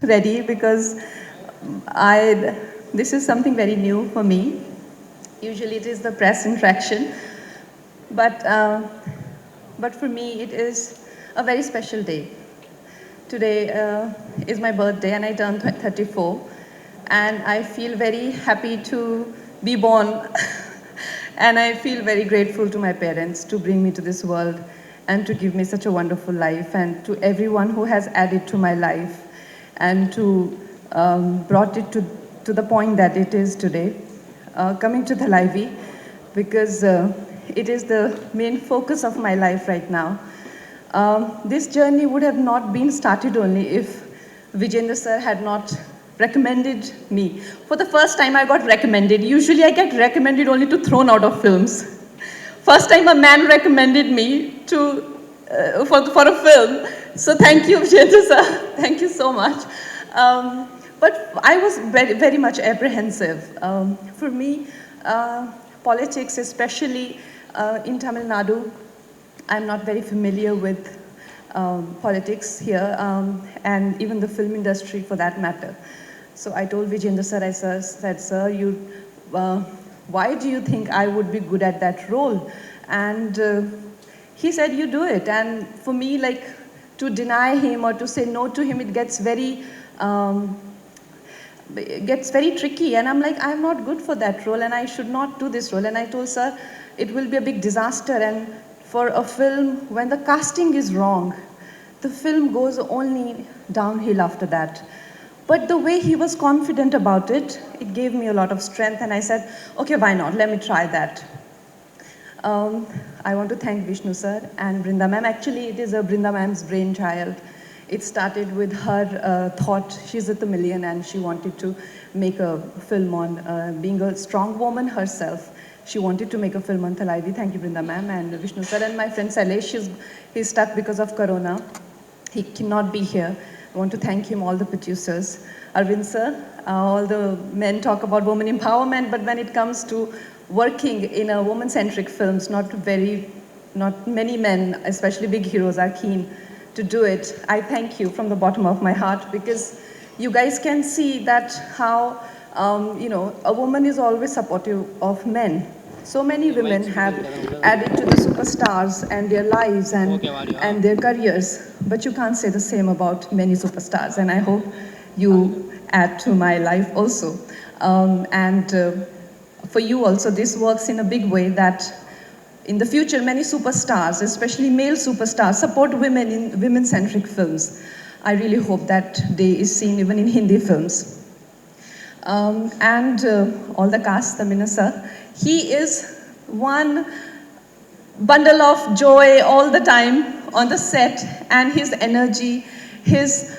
ready because I this is something very new for me. Usually it is the press interaction, but but for me it is a very special day. Today is my birthday and I turned 34, and I feel very happy to be born. And I feel very grateful to my parents to bring me to this world and to give me such a wonderful life, and to everyone who has added to my life and to brought it to the point that it is today. Coming to the Thalaivi, because it is the main focus of my life right now. This journey would have not been started only if Vijayendra sir had not recommended me. For the first time, I got recommended. Usually, I get recommended only to thrown out of films. First time, a man recommended me to for a film. So thank you, Vijayendra sir. Thank you so much. But I was very much apprehensive. For me, politics, especially in Tamil Nadu, I'm not very familiar with politics here, and even the film industry for that matter. So I told Vijayendra sir, said, sir, why do you think I would be good at that role? And he said, you do it. And for me, like, to deny him or to say no to him, it gets very tricky. And I'm like, I'm not good for that role and I should not do this role. And I told sir, it will be a big disaster. And for a film, when the casting is wrong, the film goes only downhill after that. But the way he was confident about it, it gave me a lot of strength. And I said, okay, why not? Let me try that. I want to thank Vishnu sir and Brinda ma'am. Actually, it is a Brinda ma'am's brainchild. It started with her thought. She's a Tamilian and she wanted to make a film on being a strong woman herself. She wanted to make a film on Thalaivi. Thank you, Brinda ma'am and Vishnu sir. And my friend Sailesh, he's stuck because of Corona. He cannot be here. I want to thank him, all the producers. Arvind sir, all the men talk about women empowerment, but when it comes to working in a woman-centric films, not many men, especially big heroes, are keen to do it. I thank you from the bottom of my heart, because you guys can see that how, a woman is always supportive of men. So many women have added to the superstars and their lives and their careers, but you can't say the same about many superstars, and I hope you add to my life also. For you also, this works in a big way that in the future, many superstars, especially male superstars, support women in women-centric films. I really hope that day is seen even in Hindi films. All the cast, Tamina sir, he is one bundle of joy all the time on the set, and his energy, his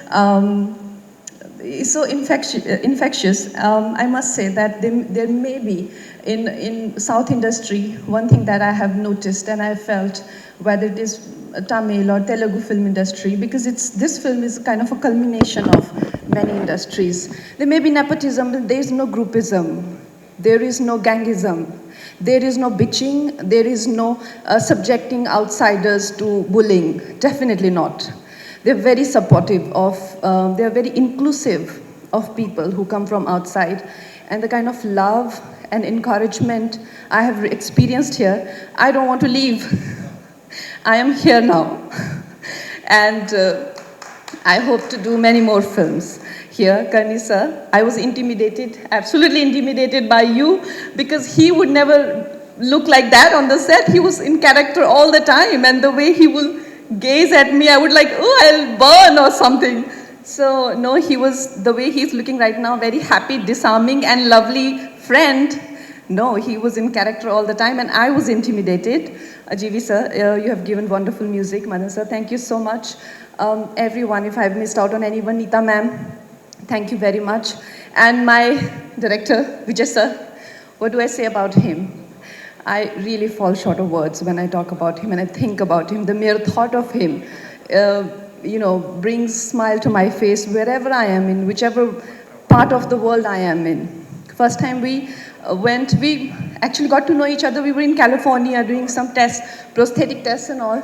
is so infectious. I must say that there may be in South industry one thing that I have noticed and I felt, whether it is Tamil or Telugu film industry, because this film is kind of a culmination of many industries. There may be nepotism, but there is no groupism, there is no gangism, there is no bitching, there is no subjecting outsiders to bullying. Definitely not. They're very supportive of, they're very inclusive of people who come from outside. And the kind of love and encouragement I have experienced here, I don't want to leave. I am here now. And I hope to do many more films here. Karni sir, I was intimidated, absolutely intimidated by you, because he would never look like that on the set. He was in character all the time, and the way he will gaze at me, I would like, oh, I'll burn or something. So no, he was, the way he's looking right now, very happy, disarming and lovely friend. No, he was in character all the time and I was intimidated. Ajivi sir, you have given wonderful music. Madan sir, thank you so much. Everyone, if I've missed out on anyone, Neeta ma'am, thank you very much. And my director, Vijay sir, what do I say about him? I really fall short of words when I talk about him and I think about him. The mere thought of him, brings smile to my face wherever I am, in whichever part of the world I am in. First time we we actually got to know each other. We were in California doing some tests, prosthetic tests and all.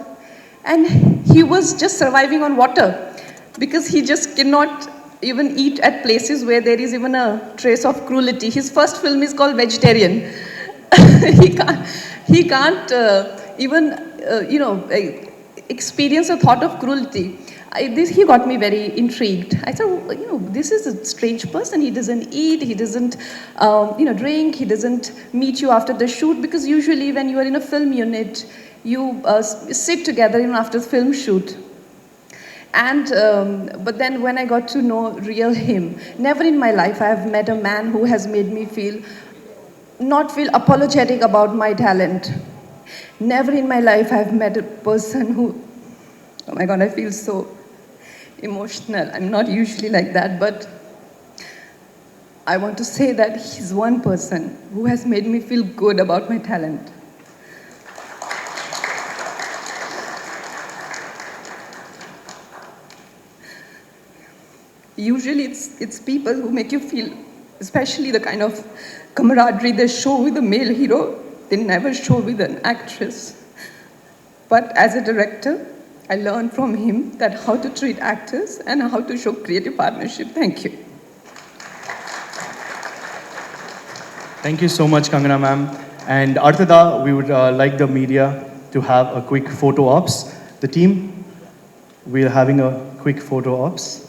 And he was just surviving on water because he just cannot even eat at places where there is even a trace of cruelty. His first film is called Vegetarian. he can't even, experience a thought of cruelty. He got me very intrigued. I thought, this is a strange person. He doesn't eat, he doesn't, drink, he doesn't meet you after the shoot, because usually when you are in a film unit, you sit together even after the film shoot. And but then when I got to know real him, never in my life I have met a man who has made me not feel apologetic about my talent. Never in my life I have met a person who, oh my God, I feel so emotional. I'm not usually like that, but I want to say that he's one person who has made me feel good about my talent. Usually it's people who make you feel, especially the kind of camaraderie they show with a male hero, they never show with an actress. But as a director, I learned from him that how to treat actors and how to show creative partnership. Thank you. Thank you so much, Kangana ma'am. And Artada, we would like the media to have a quick photo ops. The team, we're having a quick photo ops.